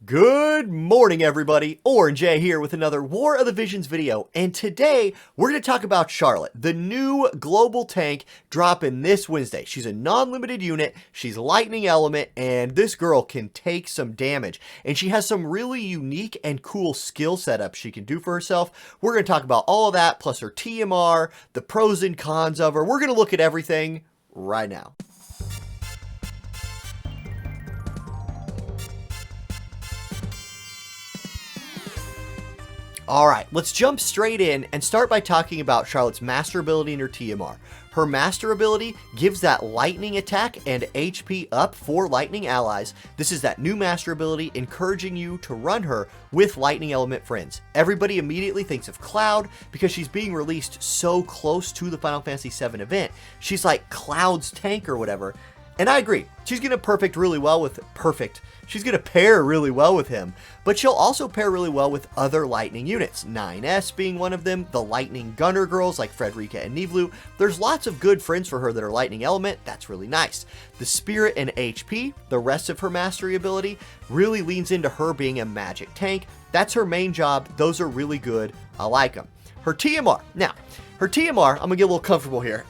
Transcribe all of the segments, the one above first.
Good morning, everybody. Orange J here with another War of the Visions video, and today we're going to talk about Charlotte, the new global tank dropping this Wednesday. She's a non-limited unit, she's lightning element, and this girl can take some damage, and she has some really unique and cool skill setups she can do for herself. We're going to talk about all of that, plus her TMR, the pros and cons of her. We're going to look at everything right now. Alright, let's jump straight in and start by talking about Charlotte's master ability and her TMR. Her master ability gives that lightning attack and HP up for lightning allies. This is that new master ability encouraging you to run her with lightning element friends. Everybody immediately thinks of Cloud because she's being released so close to the Final Fantasy VII event. She's like Cloud's tank or whatever. And I agree, she's going to She's going to pair really well with him, but she'll also pair really well with other lightning units, 9S being one of them, the lightning gunner girls like Frederica and Nivlu. There's lots of good friends for her that are lightning element. That's really nice. The spirit and HP, the rest of her mastery ability, really leans into her being a magic tank. That's her main job. Those are really good. I like them. Her TMR. Now, her TMR, I'm going to get a little comfortable here.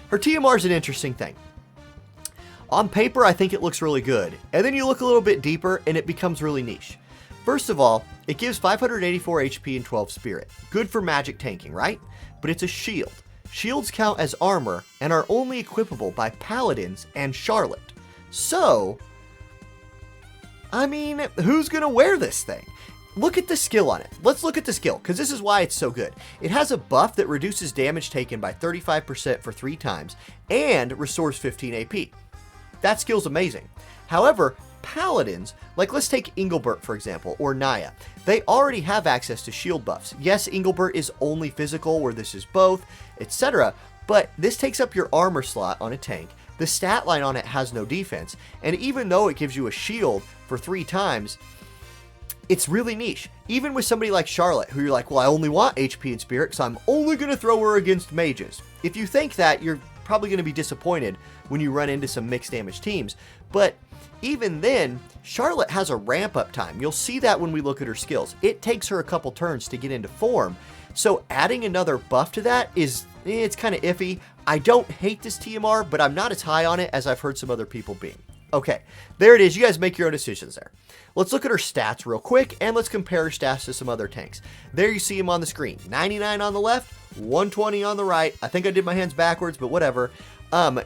Her TMR is an interesting thing. On paper, I think it looks really good, and then you look a little bit deeper and it becomes really niche. First of all, it gives 584 HP and 12 spirit. Good for magic tanking, right? But it's a shield. Shields count as armor and are only equipable by paladins and Charlotte. So, I mean, who's gonna wear this thing? Look at the skill on it. Let's look at the skill, because this is why it's so good. It has a buff that reduces damage taken by 35% for 3 times and restores 15 AP. That skill's amazing. However, paladins, like let's take Engelbert for example, or Naya, they already have access to shield buffs. Yes, Engelbert is only physical where this is both, etc. But this takes up your armor slot on a tank. The stat line on it has no defense, and even though it gives you a shield for 3 times, it's really niche. Even with somebody like Charlotte, who you're like, well, I only want HP and spirit, so I'm only going to throw her against mages. If you think that, you're probably going to be disappointed when you run into some mixed damage teams. But even then, Charlotte has a ramp up time. You'll see that when we look at her skills. It takes her a couple turns to get into form. So adding another buff to that it's kind of iffy. I don't hate this TMR, but I'm not as high on it as I've heard some other people being. Okay, there it is. You guys make your own decisions there. Let's look at her stats real quick, and let's compare her stats to some other tanks. There you see them on the screen. 99 on the left, 120 on the right. I think I did my hands backwards, but whatever.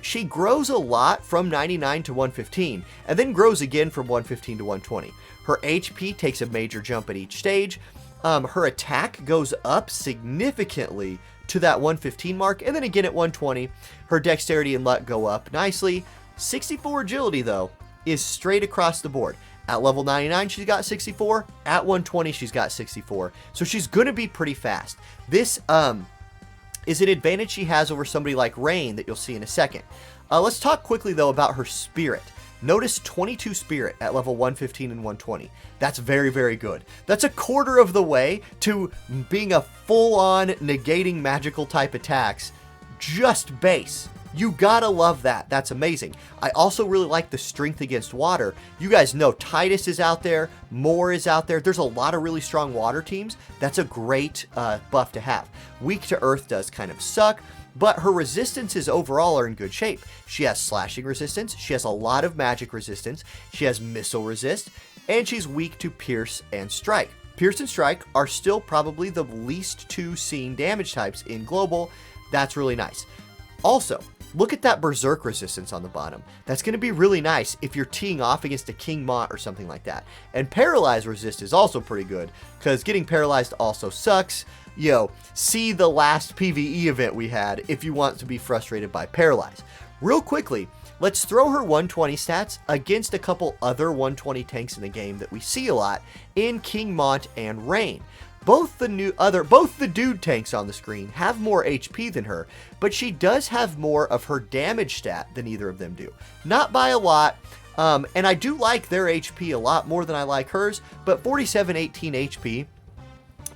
She grows a lot from 99 to 115, and then grows again from 115 to 120. Her HP takes a major jump at each stage. Her attack goes up significantly to that 115 mark, and then again at 120. Her dexterity and luck go up nicely. 64 agility, though, is straight across the board. At level 99, she's got 64. At 120, she's got 64. So she's going to be pretty fast. This is an advantage she has over somebody like Rain that you'll see in a second. Let's talk quickly, though, about her spirit. Notice 22 spirit at level 115 and 120. That's very, very good. That's a quarter of the way to being a full-on negating magical type attacks, just base. You gotta love that. That's amazing. I also really like the strength against water. You guys know Titus is out there, Moore is out there. There's a lot of really strong water teams. That's a great buff to have. Weak to earth does kind of suck, but her resistances overall are in good shape. She has slashing resistance, she has a lot of magic resistance, she has missile resist, and she's weak to pierce and strike. Pierce and strike are still probably the least 2 seen damage types in global. That's really nice. Also, look at that berserk resistance on the bottom. That's going to be really nice if you're teeing off against a King Mont or something like that. And paralyze resist is also pretty good, because getting paralyzed also sucks. See the last PvE event we had if you want to be frustrated by paralyze. Real quickly, let's throw her 120 stats against a couple other 120 tanks in the game that we see a lot in King Mont and Rain. Both the dude tanks on the screen have more HP than her, but she does have more of her damage stat than either of them do. Not by a lot, and I do like their HP a lot more than I like hers, but 4718 HP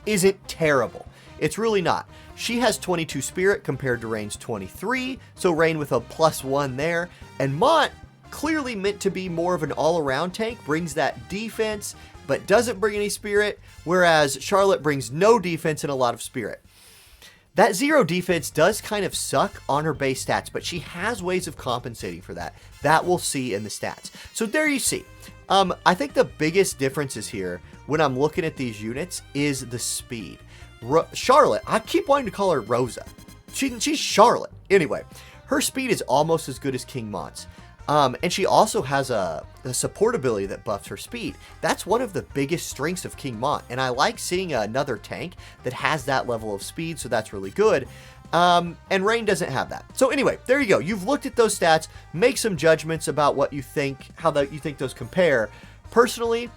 isn't terrible. It's really not. She has 22 spirit compared to Rain's 23, so Rain with a +1 there, and Mont clearly meant to be more of an all-around tank, brings that defense, but doesn't bring any spirit, whereas Charlotte brings no defense and a lot of spirit. That 0 defense does kind of suck on her base stats, but she has ways of compensating for that. That we'll see in the stats. So there you see. I think the biggest differences here when I'm looking at these units is the speed. Charlotte, I keep wanting to call her Rosa. She's Charlotte. Anyway, her speed is almost as good as King Mont's. And she also has a support ability that buffs her speed. That's one of the biggest strengths of King Mont, and I like seeing another tank that has that level of speed, so that's really good. And Rain doesn't have that. So anyway, there you go. You've looked at those stats, make some judgments about what you think, you think those compare. Personally,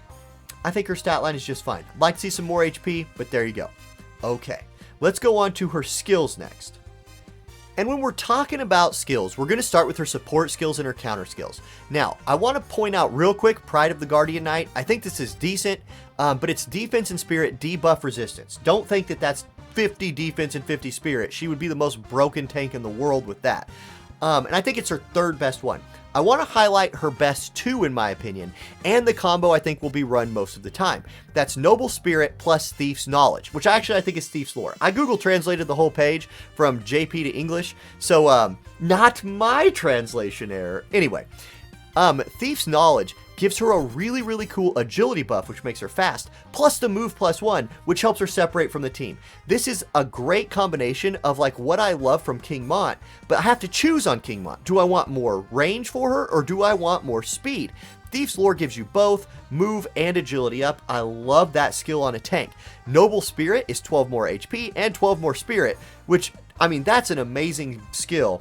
I think her stat line is just fine. I'd like to see some more HP, but there you go. Okay, let's go on to her skills next. And when we're talking about skills, we're going to start with her support skills and her counter skills. Now, I want to point out real quick, Pride of the Guardian Knight. I think this is decent, but it's defense and spirit, debuff resistance. Don't think that that's 50 defense and 50 spirit. She would be the most broken tank in the world with that. And I think it's her third best one. I want to highlight her best 2 in my opinion, and the combo I think will be run most of the time. That's Noble Spirit plus Thief's Knowledge, which actually I think is Thief's Lore. I Google translated the whole page from JP to English, so not my translation error. Anyway, Thief's Knowledge gives her a really cool agility buff, which makes her fast, plus the move +1, which helps her separate from the team. This is a great combination of like what I love from King Mont, but I have to choose on King Mont. Do I want more range for her, or do I want more speed? Thief's Lore gives you both move and agility up. I love that skill on a tank. Noble Spirit is 12 more HP and 12 more spirit, which, I mean, that's an amazing skill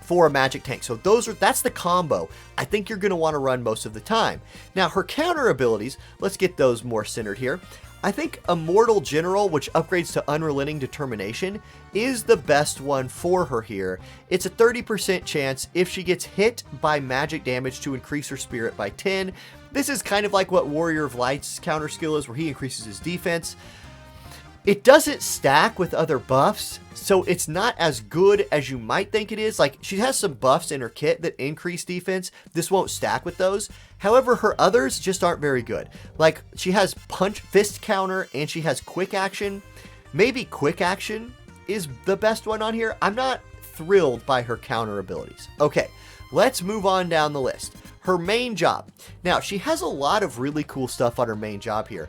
for a magic tank. So that's the combo I think you're going to want to run most of the time. Now, her counter abilities, let's get those more centered here. I think Immortal General, which upgrades to Unrelenting Determination, is the best one for her here. It's a 30% chance if she gets hit by magic damage to increase her spirit by 10. This is kind of like what Warrior of Light's counter skill is, where he increases his defense. It doesn't stack with other buffs, so it's not as good as you might think it is. Like, she has some buffs in her kit that increase defense. This won't stack with those. However, her others just aren't very good. Like, she has punch, fist counter, and she has quick action. Maybe quick action is the best one on here. I'm not thrilled by her counter abilities. Okay, let's move on down the list. Her main job. Now, she has a lot of really cool stuff on her main job here.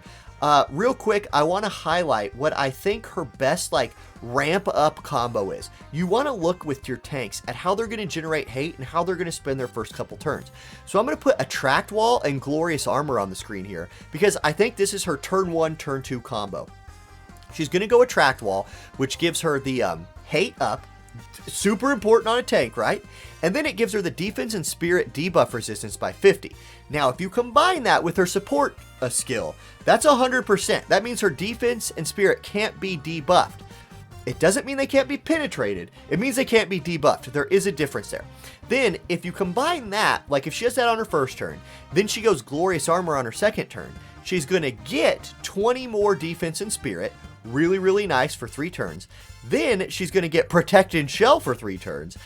Real quick, I want to highlight what I think her best, like, ramp up combo is. You want to look with your tanks at how they're going to generate hate and how they're going to spend their first couple turns. So I'm going to put Attract Wall and Glorious Armor on the screen here, because I think this is her turn 1, turn 2 combo. She's going to go Attract Wall, which gives her the hate up, super important on a tank, right? And then it gives her the defense and spirit debuff resistance by 50. Now, if you combine that with her support skill, that's 100%. That means her defense and spirit can't be debuffed. It doesn't mean they can't be penetrated. It means they can't be debuffed. There is a difference there. Then, if you combine that, like if she has that on her first turn, then she goes Glorious Armor on her second turn, she's going to get 20 more defense and spirit. Really nice for 3 turns. Then she's going to get Protect and Shell for 3 turns.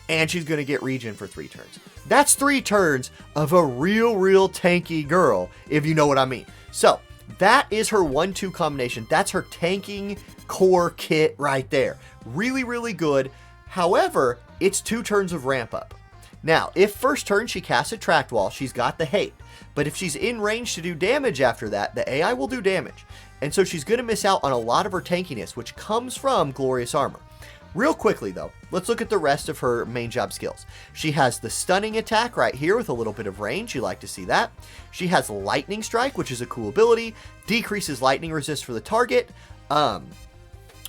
And she's going to get Regen for 3 turns. That's 3 turns of a real tanky girl, if you know what I mean. So, that is her 1-2 combination. That's her tanking core kit right there. Really good. However, it's 2 turns of ramp up. Now, if first turn she casts Attract Wall, she's got the hate. But if she's in range to do damage after that, the AI will do damage. And so she's going to miss out on a lot of her tankiness, which comes from Glorious Armor. Real quickly though, let's look at the rest of her main job skills. She has the Stunning Attack right here with a little bit of range. You like to see that. She has Lightning Strike, which is a cool ability. Decreases lightning resist for the target.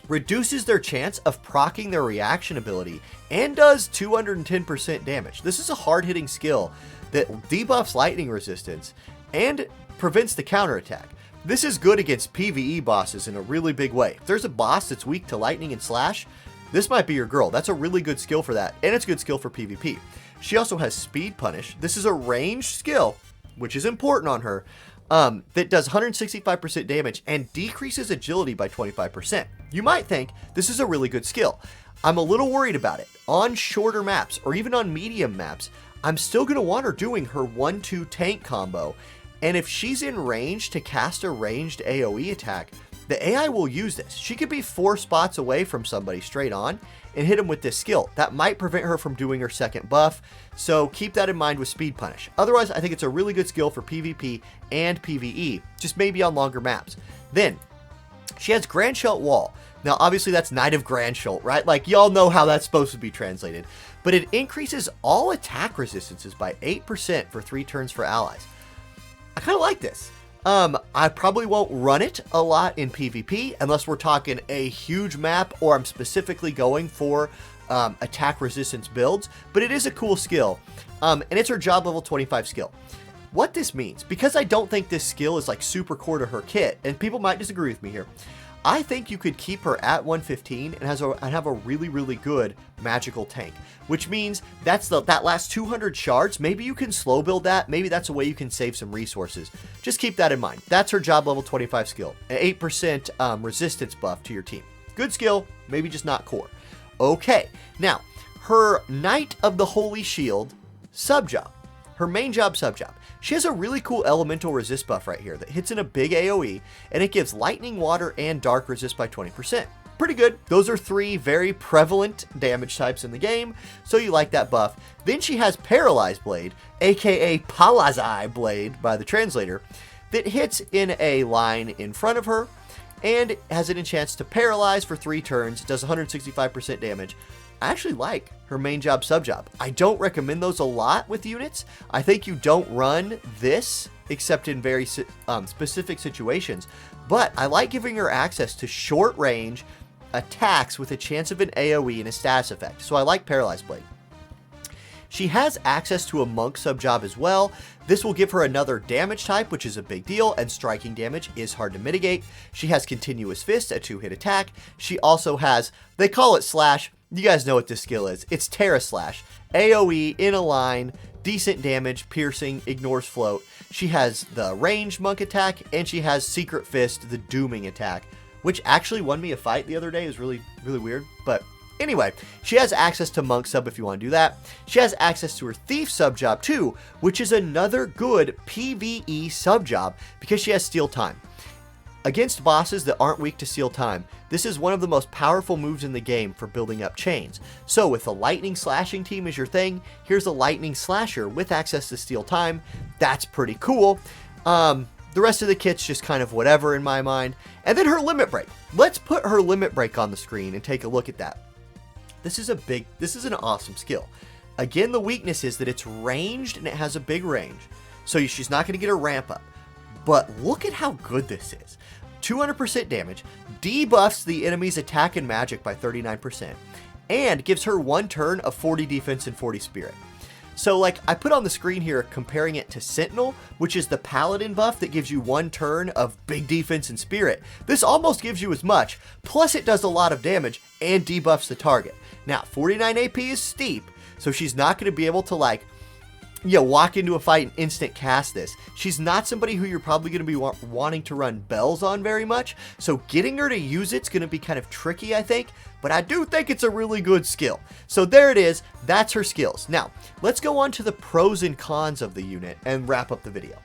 Reduces their chance of proccing their reaction ability. And does 210% damage. This is a hard-hitting skill that debuffs lightning resistance and prevents the counterattack. This is good against PvE bosses in a really big way. If there's a boss that's weak to lightning and slash, this might be your girl. That's a really good skill for that, and it's a good skill for PvP. She also has Speed Punish. This is a ranged skill, which is important on her, that does 165% damage and decreases agility by 25%. You might think this is a really good skill. I'm a little worried about it. On shorter maps, or even on medium maps, I'm still going to want her doing her 1-2 tank combo. And if she's in range to cast a ranged AoE attack, the AI will use this. She could be 4 spots away from somebody straight on and hit him with this skill. That might prevent her from doing her second buff, so keep that in mind with Speed Punish. Otherwise, I think it's a really good skill for PvP and PvE, just maybe on longer maps. Then, she has Grandshelt Wall. Now, obviously, that's Knight of Grandshelt, right? Like, y'all know how that's supposed to be translated. But it increases all attack resistances by 8% for 3 turns for allies. I kind of like this. I probably won't run it a lot in PvP unless we're talking a huge map or I'm specifically going for attack resistance builds, but it is a cool skill, and it's her job level 25 skill. What this means, because I don't think this skill is like super core to her kit, and people might disagree with me here, I think you could keep her at 115 and have a really, really good magical tank, which means that's that last 200 shards. Maybe you can slow build that. Maybe that's a way you can save some resources. Just keep that in mind. That's her job level 25 skill, an 8% resistance buff to your team. Good skill, maybe just not core. Okay, now her Knight of the Holy Shield sub-job, her main job sub-job. She has a really cool elemental resist buff right here that hits in a big AoE, and it gives lightning, water, and dark resist by 20%. Pretty good. Those are 3 very prevalent damage types in the game, so you like that buff. Then she has Paralyzed Blade, aka Palazai Blade by the translator, that hits in a line in front of her, and has an chance to paralyze for 3 turns, does 165% damage. I actually like her main job sub job. I don't recommend those a lot with units. I think you don't run this except in very specific situations, but I like giving her access to short range attacks with a chance of an AoE and a status effect. So I like Paralyzed Blade. She has access to a monk sub job as well. This will give her another damage type, which is a big deal, and striking damage is hard to mitigate. She has Continuous Fist, a 2-hit attack. She also has, they call it Slash. You guys know what this skill is. It's Terra Slash. AoE in a line, decent damage, piercing, ignores float. She has the ranged monk attack, and she has Secret Fist, the dooming attack, which actually won me a fight the other day. It was really, really weird. But anyway, she has access to monk sub if you want to do that. She has access to her thief sub job too, which is another good PvE sub job because she has steal time. Against bosses that aren't weak to steal time, this is one of the most powerful moves in the game for building up chains. So with a lightning slashing team as your thing, here's a lightning slasher with access to steal time. That's pretty cool. The rest of the kit's just kind of whatever in my mind. And then her limit break. Let's put her limit break on the screen and take a look at that. This is an awesome skill. Again, the weakness is that it's ranged and it has a big range. So she's not going to get her ramp up. But look at how good this is. 200% damage, debuffs the enemy's attack and magic by 39%, and gives her 1 turn of 40 defense and 40 spirit. So like I put on the screen here comparing it to Sentinel, which is the paladin buff that gives you 1 turn of big defense and spirit. This almost gives you as much, plus it does a lot of damage and debuffs the target. Now 49 AP is steep, so she's not going to be able to like walk into a fight and instant cast this. She's not somebody who you're probably going to be wanting to run bells on very much, so getting her to use it's going to be kind of tricky, I think, but I do think it's a really good skill. So there it is. That's her skills. Now, let's go on to the pros and cons of the unit and wrap up the video.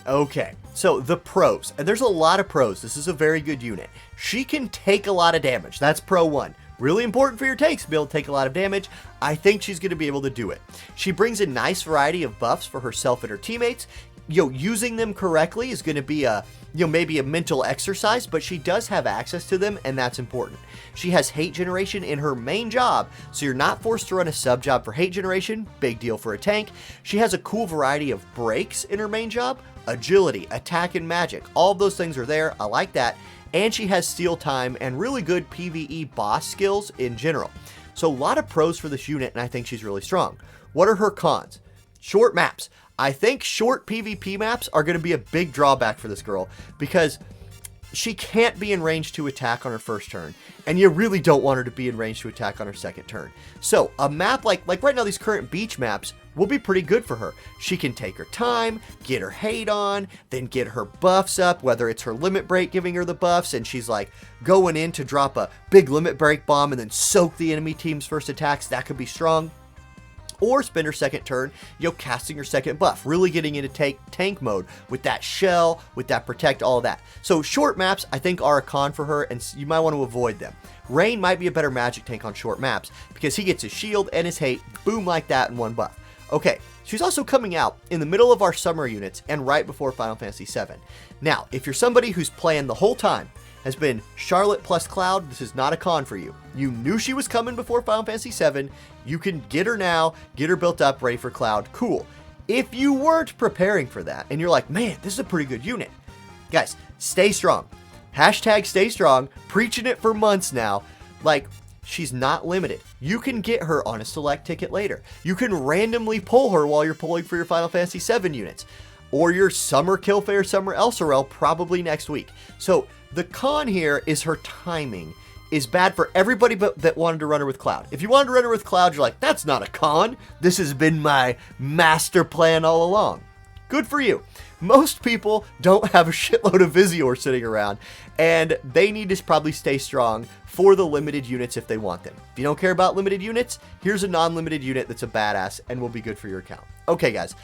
Okay, so the pros, and there's a lot of pros. This is a very good unit. She can take a lot of damage. That's pro 1. Really important for your tanks to be able to take a lot of damage. I think she's going to be able to do it. She brings a nice variety of buffs for herself and her teammates. Using them correctly is going to be maybe a mental exercise, but she does have access to them, and that's important. She has hate generation in her main job, so you're not forced to run a sub job for hate generation. Big deal for a tank. She has a cool variety of breaks in her main job. Agility, attack, and magic. All of those things are there. I like that. And she has steal time and really good PvE boss skills in general. So a lot of pros for this unit, and I think she's really strong. What are her cons? Short maps. I think short PvP maps are going to be a big drawback for this girl because she can't be in range to attack on her first turn, and you really don't want her to be in range to attack on her second turn. So a map like right now, these current beach maps will be pretty good for her. She can take her time, get her hate on, then get her buffs up, whether it's her limit break giving her the buffs and she's like going in to drop a big limit break bomb and then soak the enemy team's first attacks. That could be strong. or spend her second turn, casting her second buff, really getting into tank mode with that shell, with that protect, all of that. So short maps, I think, are a con for her, and you might want to avoid them. Rain might be a better magic tank on short maps because he gets his shield and his hate, boom, like that in one buff. Okay, she's also coming out in the middle of our summer units and right before Final Fantasy VII. Now, if you're somebody whose plan the whole time has been Charlotte plus Cloud, this is not a con for you. You knew she was coming before Final Fantasy VII. You can get her now, get her built up, ready for Cloud. Cool. If you weren't preparing for that and you're like, man, this is a pretty good unit. Guys, stay strong. Hashtag stay strong. Preaching it for months now. Like, she's not limited. You can get her on a select ticket later. You can randomly pull her while you're pulling for your Final Fantasy VII units. Or your Summer Killfair, Summer Elsorel probably next week. So the con here is her timing is bad for everybody but that wanted to run her with Cloud. If you wanted to run her with Cloud, you're like, that's not a con. This has been my master plan all along. Good for you. Most people don't have a shitload of Visior sitting around, and they need to probably stay strong for the limited units if they want them. If you don't care about limited units, here's a non-limited unit that's a badass and will be good for your account. Okay, guys.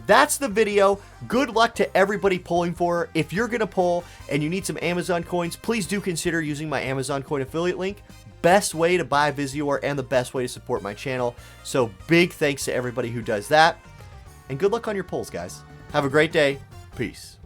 That's the video. Good luck to everybody pulling for her. If you're going to pull and you need some Amazon coins, please do consider using my Amazon coin affiliate link. Best way to buy Visior and the best way to support my channel. So big thanks to everybody who does that. And good luck on your pulls, guys. Have a great day. Peace.